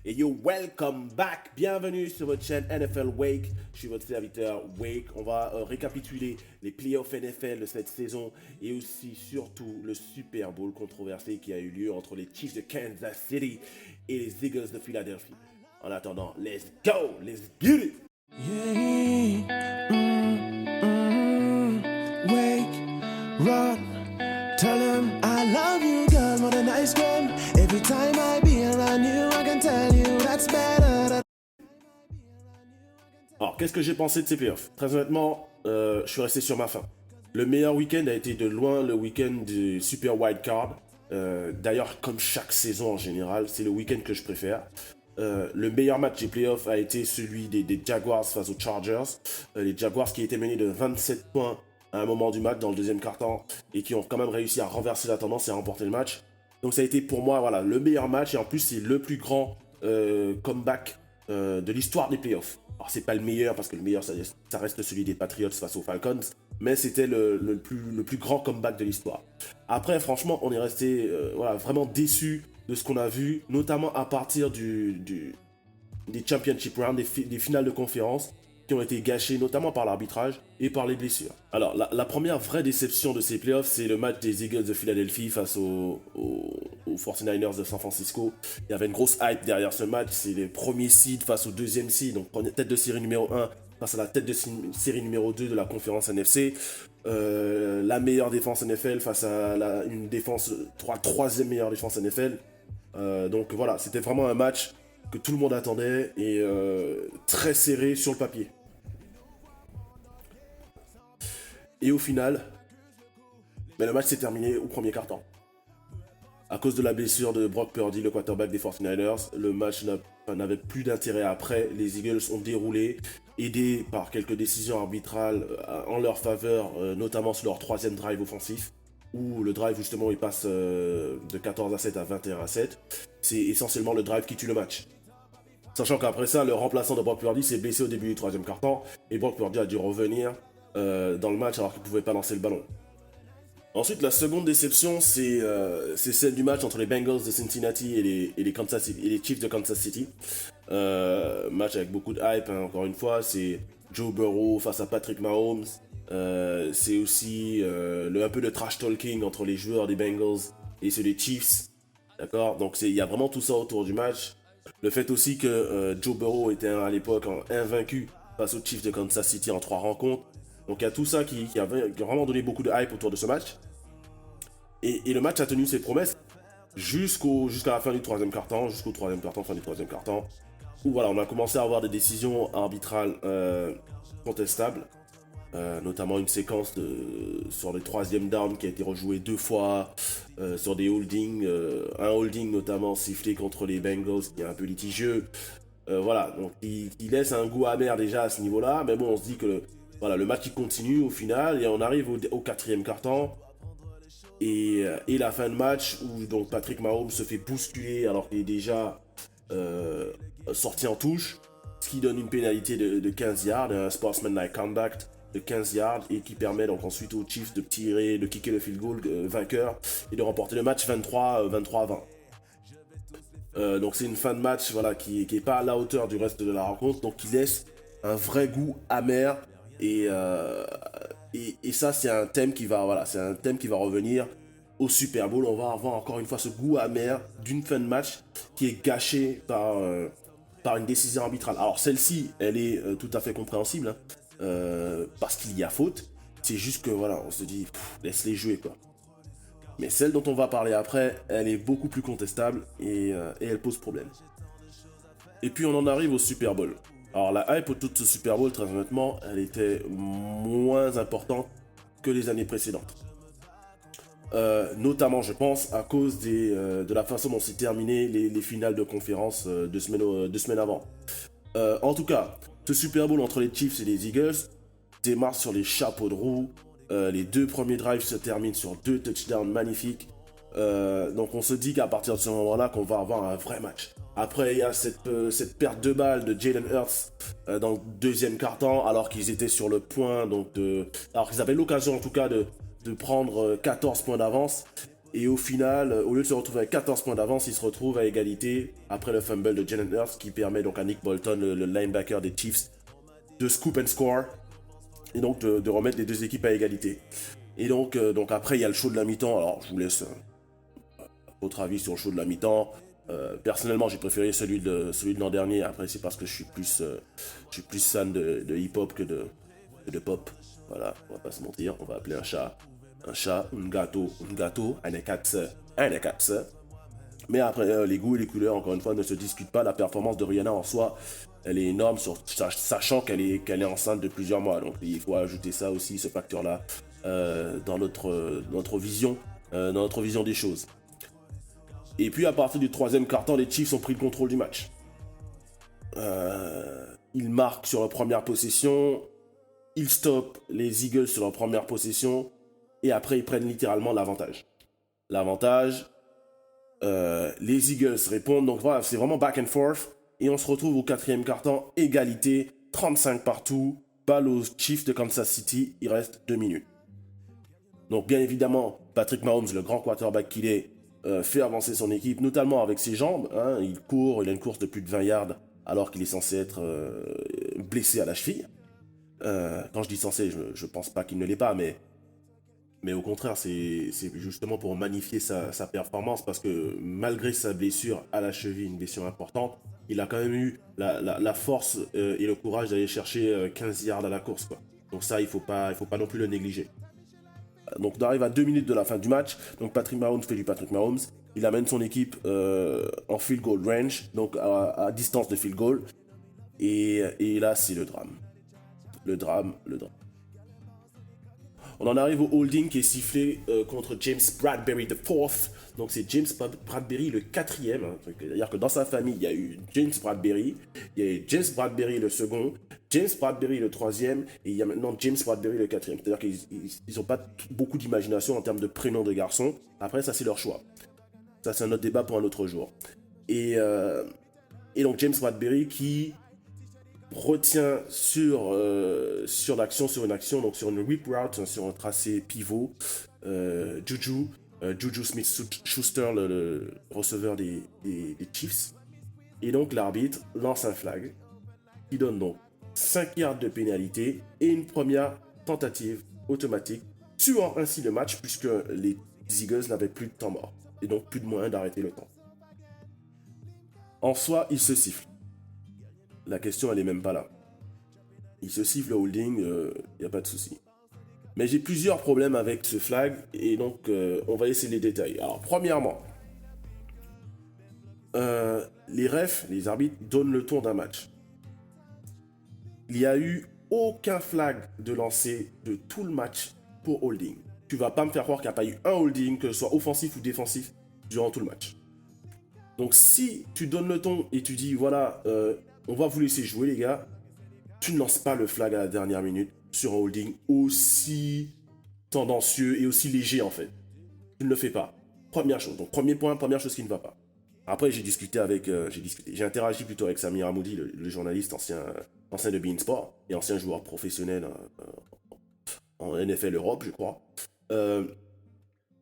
Et yo, welcome back. Bienvenue sur votre chaîne NFL Wake. Je suis votre serviteur Wake. On va récapituler les playoffs NFL de cette saison et aussi surtout le Super Bowl controversé qui a eu lieu entre les Chiefs de Kansas City et les Eagles de Philadelphie. En attendant, let's go, let's get it. Yeah, wake, run, tell him I love you, girl, more than ice cream. Every time I be around you, I can tell you that's better. Alors, qu'est-ce que j'ai pensé de ces playoffs? Très honnêtement, je suis resté sur ma faim. Le meilleur week-end a été de loin le week-end du Super Wild Card. D'ailleurs, comme chaque saison en général, c'est le week-end que je préfère. Le meilleur match des playoffs a été celui des Jaguars face aux Chargers. Les Jaguars qui étaient menés de 27 points à un moment du match dans le deuxième quart-temps et qui ont quand même réussi à renverser la tendance et à remporter le match. Donc ça a été pour moi voilà, le meilleur match et en plus c'est le plus grand comeback de l'histoire des playoffs. Alors c'est pas le meilleur parce que le meilleur ça reste celui des Patriots face aux Falcons, mais c'était le plus grand comeback de l'histoire. Après franchement on est resté voilà, vraiment déçus de ce qu'on a vu, notamment à partir des championship rounds, des finales de conférence qui ont été gâchées notamment par l'arbitrage et par les blessures. Alors la première vraie déception de ces playoffs, c'est le match des Eagles de Philadelphie face aux 49ers de San Francisco. Il y avait une grosse hype derrière ce match, c'est les premiers seeds face au deuxième seed, donc tête de série numéro 1 face à la tête de série numéro 2 de la conférence NFC. La meilleure défense NFL face à une défense, troisième meilleure défense NFL. Donc voilà, c'était vraiment un match que tout le monde attendait et très serré sur le papier. Et au final, le match s'est terminé au premier quart-temps. À cause de la blessure de Brock Purdy, le quarterback des 49ers, le match n'avait plus d'intérêt après. Les Eagles ont déroulé, aidés par quelques décisions arbitrales en leur faveur, notamment sur leur troisième drive offensif, où le drive justement il passe de 14-7 à 21-7. C'est essentiellement le drive qui tue le match. Sachant qu'après ça, le remplaçant de Brock Purdy s'est blessé au début du troisième quart-temps, et Brock Purdy a dû revenir dans le match alors qu'il ne pouvait pas lancer le ballon. Ensuite, la seconde déception, c'est celle du match entre les Bengals de Cincinnati et les Chiefs de Kansas City. Match avec beaucoup de hype, hein, encore une fois. C'est Joe Burrow face à Patrick Mahomes. C'est aussi un peu de trash talking entre les joueurs des Bengals et ceux des Chiefs. D'accord? Donc il y a vraiment tout ça autour du match. Le fait aussi que Joe Burrow était à l'époque invaincu face aux Chiefs de Kansas City en 3 rencontres. Donc il y a tout ça qui a vraiment donné beaucoup de hype autour de ce match. Et le match a tenu ses promesses jusqu'à la fin du troisième quart-temps, fin du troisième quart-temps, où voilà, on a commencé à avoir des décisions arbitrales contestables, notamment une séquence sur le troisième down qui a été rejoué 2 fois, sur des holdings, un holding notamment sifflé contre les Bengals qui est un peu litigieux. Voilà, donc il laisse un goût amer déjà à ce niveau-là, mais bon, on se dit que voilà, le match il continue au final et on arrive au quatrième quart-temps et la fin de match où donc Patrick Mahomes se fait bousculer alors qu'il est déjà sorti en touche, ce qui donne une pénalité de 15 yards, un sportsmanlike conduct de 15 yards et qui permet donc ensuite aux Chiefs de kicker le field goal vainqueur et de remporter le match 23-20. Donc c'est une fin de match voilà, qui est pas à la hauteur du reste de la rencontre, donc qui laisse un vrai goût amer et ça c'est un thème qui va revenir au Super Bowl. On va avoir encore une fois ce goût amer d'une fin de match qui est gâchée par une décision arbitrale. Alors celle-ci elle est tout à fait compréhensible hein, parce qu'il y a faute. C'est juste que voilà, on se dit laisse-les jouer quoi. Mais celle dont on va parler après, elle est beaucoup plus contestable et elle pose problème. Et puis on en arrive au Super Bowl. Alors la hype autour de ce Super Bowl, très honnêtement, elle était moins importante que les années précédentes. Notamment, je pense, à cause de la façon dont s'est terminé les finales de conférence 2 semaines avant. En tout cas, ce Super Bowl entre les Chiefs et les Eagles démarre sur les chapeaux de roue. Les 2 premiers drives se terminent sur 2 touchdowns magnifiques. Donc on se dit qu'à partir de ce moment-là qu'on va avoir un vrai match. Après il y a cette perte de balle de Jalen Hurts dans le deuxième quart-temps alors qu'ils étaient sur le point alors qu'ils avaient l'occasion en tout cas de prendre 14 points d'avance Et au final, au lieu de se retrouver avec 14 points d'avance, ils se retrouvent à égalité après le fumble de Jalen Hurts qui permet donc à Nick Bolton, le linebacker des Chiefs, de scoop and score et donc de remettre les deux équipes à égalité. Et donc après, il y a le show de la mi-temps. Alors, je vous laisse votre avis sur le show de la mi-temps. Personnellement, j'ai préféré celui de l'an dernier. Après, c'est parce que je suis plus fan de hip-hop que de pop. Voilà, on va pas se mentir. On va appeler un chat, un gâteau, eine Katze. Mais après, les goûts et les couleurs, encore une fois, ne se discutent pas. La performance de Rihanna en soi, elle est énorme, sachant qu'elle est enceinte de plusieurs mois. Donc il faut ajouter ça aussi, ce facteur-là, dans notre vision des choses. Et puis à partir du troisième quart-temps, les Chiefs ont pris le contrôle du match. Ils marquent sur leur première possession, ils stoppent les Eagles sur leur première possession, et après ils prennent littéralement l'avantage. Les Eagles répondent, donc voilà, c'est vraiment back and forth, et on se retrouve au quatrième quart-temps, égalité, 35 partout, balle aux Chiefs de Kansas City, il reste 2 minutes. Donc bien évidemment, Patrick Mahomes, le grand quarterback qu'il est, fait avancer son équipe, notamment avec ses jambes. Il court, il a une course de plus de 20 yards alors qu'il est censé être blessé à la cheville. Quand je dis censé, je pense pas qu'il ne l'est pas, mais au contraire, c'est justement pour magnifier sa performance, parce que malgré sa blessure à la cheville, une blessure importante, il a quand même eu la force et le courage d'aller chercher 15 yards à la course, quoi. Donc ça, il faut pas non plus le négliger. Donc on arrive à 2 minutes de la fin du match. Donc Patrick Mahomes fait du Patrick Mahomes. Il amène son équipe en field goal range, donc à distance de field goal. Et là, c'est le drame. Le drame. On en arrive au holding qui est sifflé contre James Bradberry IV. Donc c'est James Bradberry le 4e. C'est-à-dire que dans sa famille, il y a eu James Bradberry, il y a eu James Bradberry le second, James Bradberry le 3e, et il y a maintenant James Bradberry le 4e. C'est-à-dire qu'ils n'ont pas beaucoup d'imagination en termes de prénoms de garçons. Après, ça c'est leur choix. Ça c'est un autre débat pour un autre jour. Et donc James Bradberry qui retient sur une action, donc sur une whip route, sur un tracé pivot, Juju Smith-Schuster, le receveur des Chiefs. Et donc l'arbitre lance un flag qui donne donc 5 yards de pénalité et une première tentative automatique, tuant ainsi le match puisque les Eagles n'avaient plus de temps mort et donc plus de moyen d'arrêter le temps. En soi, il se siffle. La question, elle est même pas là. Il se siffle le holding, y a pas de souci. Mais j'ai plusieurs problèmes avec ce flag, et donc on va essayer les détails. Alors, premièrement, les refs, les arbitres, donnent le ton d'un match. Il n'y a eu aucun flag de lancer de tout le match pour holding. Tu vas pas me faire croire qu'il n'y a pas eu un holding, que ce soit offensif ou défensif, durant tout le match. Donc si tu donnes le ton et tu dis, voilà, on va vous laisser jouer les gars, tu ne lances pas le flag à la dernière minute sur un holding aussi tendancieux et aussi léger en fait. Tu ne le fais pas. Première chose. Donc premier point, première chose qui ne va pas. Après j'ai interagi plutôt avec Samir Hamoudi, le journaliste ancien de beIN Sport et ancien joueur professionnel en NFL Europe, je crois.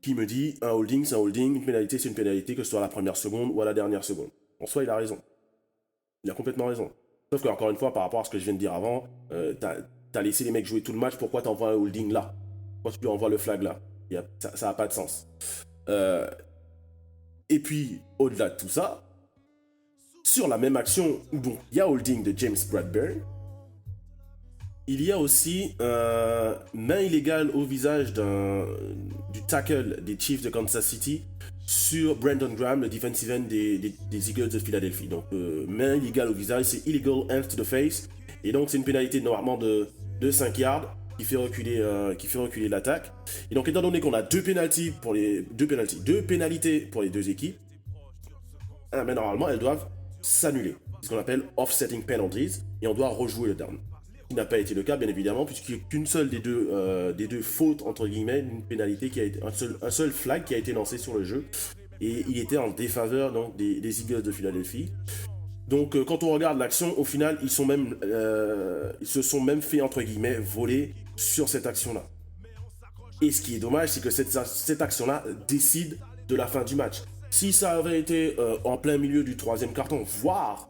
Qui me dit, un holding c'est un holding, une pénalité c'est une pénalité, que ce soit à la première seconde ou à la dernière seconde. En soi, il a raison. Il a complètement raison. Sauf qu'encore une fois, par rapport à ce que je viens de dire avant, t'as laissé les mecs jouer tout le match, pourquoi t'envoies un holding là? Pourquoi tu envoies le flag là? Ça n'a pas de sens. Et puis, au-delà de tout ça, sur la même action où donc il y a holding de James Bradberry, il y a aussi main illégale au visage du tackle des Chiefs de Kansas City sur Brandon Graham, le defensive end des Eagles de Philadelphie. Donc main illégale au visage, c'est illegal hands to the face. Et donc c'est une pénalité normalement de 5 yards qui fait reculer l'attaque. Et donc étant donné qu'on a deux pénalités pour les deux équipes, mais normalement elles doivent s'annuler. C'est ce qu'on appelle offsetting penalties, et on doit rejouer le down. Qui n'a pas été le cas bien évidemment, puisqu'il n'y a qu'une seule des deux fautes entre guillemets, une pénalité qui a été un seul flag qui a été lancé sur le jeu, et il était en défaveur donc des Eagles de Philadelphie. Donc quand on regarde l'action, au final ils se sont même fait entre guillemets voler sur cette action là. Et ce qui est dommage, c'est que cette action-là décide de la fin du match. Si ça avait été en plein milieu du troisième quart-temps, voire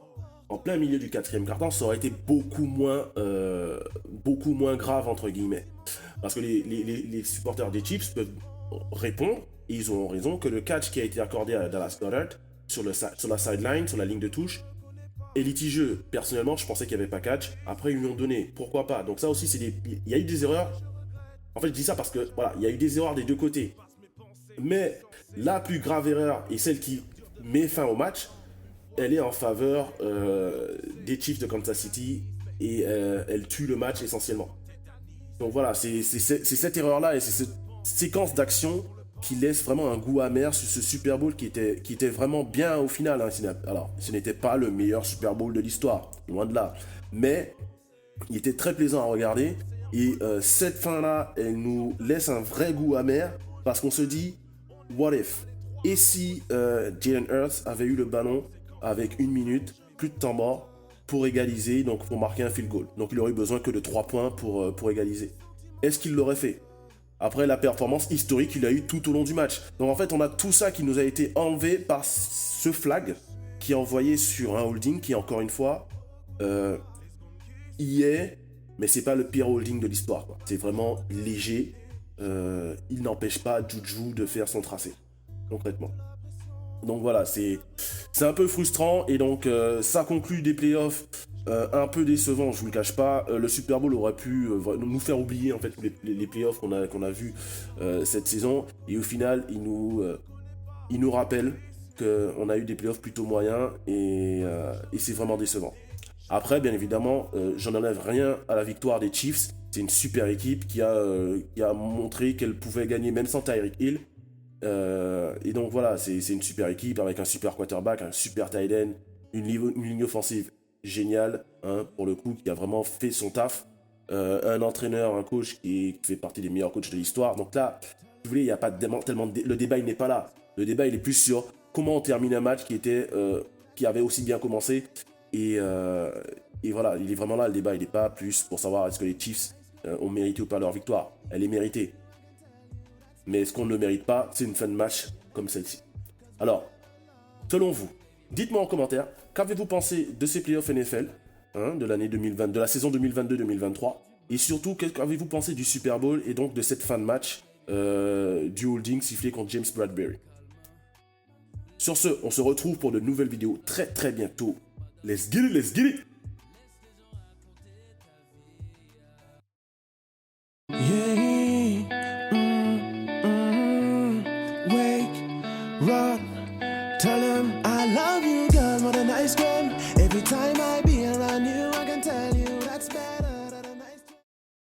en plein milieu du quatrième quart-temps, ça aurait été beaucoup moins grave, entre guillemets. Parce que les supporters des Chiefs peuvent répondre, et ils ont raison, que le catch qui a été accordé à Dallas Goedert sur la sideline, sur la ligne de touche, est litigieux. Personnellement, je pensais qu'il n'y avait pas catch. Après, ils lui ont donné. Pourquoi pas? Donc ça aussi, il y a eu des erreurs. En fait, je dis ça parce que, voilà, il y a eu des erreurs des deux côtés. Mais la plus grave erreur, et celle qui met fin au match, elle est en faveur des Chiefs de Kansas City, et elle tue le match essentiellement. Donc voilà, c'est cette erreur-là et c'est cette séquence d'action qui laisse vraiment un goût amer sur ce Super Bowl qui était vraiment bien au final. Hein. Alors, ce n'était pas le meilleur Super Bowl de l'histoire, loin de là. Mais il était très plaisant à regarder. Et cette fin-là, elle nous laisse un vrai goût amer parce qu'on se dit, what if? Et si Jalen Hurts avait eu le ballon avec 1 minute, plus de temps mort, pour égaliser, donc pour marquer un field goal. Donc il aurait eu besoin que de 3 points pour égaliser. Est-ce qu'il l'aurait fait? Après la performance historique qu'il a eu tout au long du match. Donc en fait, on a tout ça qui nous a été enlevé par ce flag qui est envoyé sur un holding qui, encore une fois, y est, mais c'est pas le pire holding de l'histoire. C'est vraiment léger. Il n'empêche pas Juju de faire son tracé, concrètement. Donc voilà, c'est un peu frustrant et donc ça conclut des playoffs un peu décevants, je vous le cache pas. Le Super Bowl aurait pu nous faire oublier en fait tous les playoffs qu'on a vus cette saison et au final il nous rappelle qu'on a eu des playoffs plutôt moyens et c'est vraiment décevant. Après, bien évidemment, j'en enlève rien à la victoire des Chiefs. C'est une super équipe qui a montré qu'elle pouvait gagner même sans Tyreek Hill. Et donc voilà, c'est une super équipe avec un super quarterback, un super tight end, une ligne offensive géniale, hein, pour le coup, qui a vraiment fait son taf. Un entraîneur, un coach qui fait partie des meilleurs coachs de l'histoire. Donc là, vous voulez, il n'y a pas tellement le débat, il n'est pas là. Le débat, il est plus sur comment on termine un match qui avait aussi bien commencé. Et voilà, il est vraiment là, le débat. Il n'est pas plus pour savoir est-ce que les Chiefs ont mérité ou pas leur victoire. Elle est méritée. Mais est-ce qu'on ne le mérite pas? C'est une fin de match comme celle-ci. Alors, selon vous, dites-moi en commentaire, qu'avez-vous pensé de ces playoffs NFL, hein, de l'année 2020, de la saison 2022-2023, et surtout, qu'avez-vous pensé du Super Bowl et donc de cette fin de match du holding sifflé contre James Bradbury? Sur ce, on se retrouve pour de nouvelles vidéos très très bientôt. Let's get it, let's get it! Run, tell him I love you, girl, more than ice cream. Every time I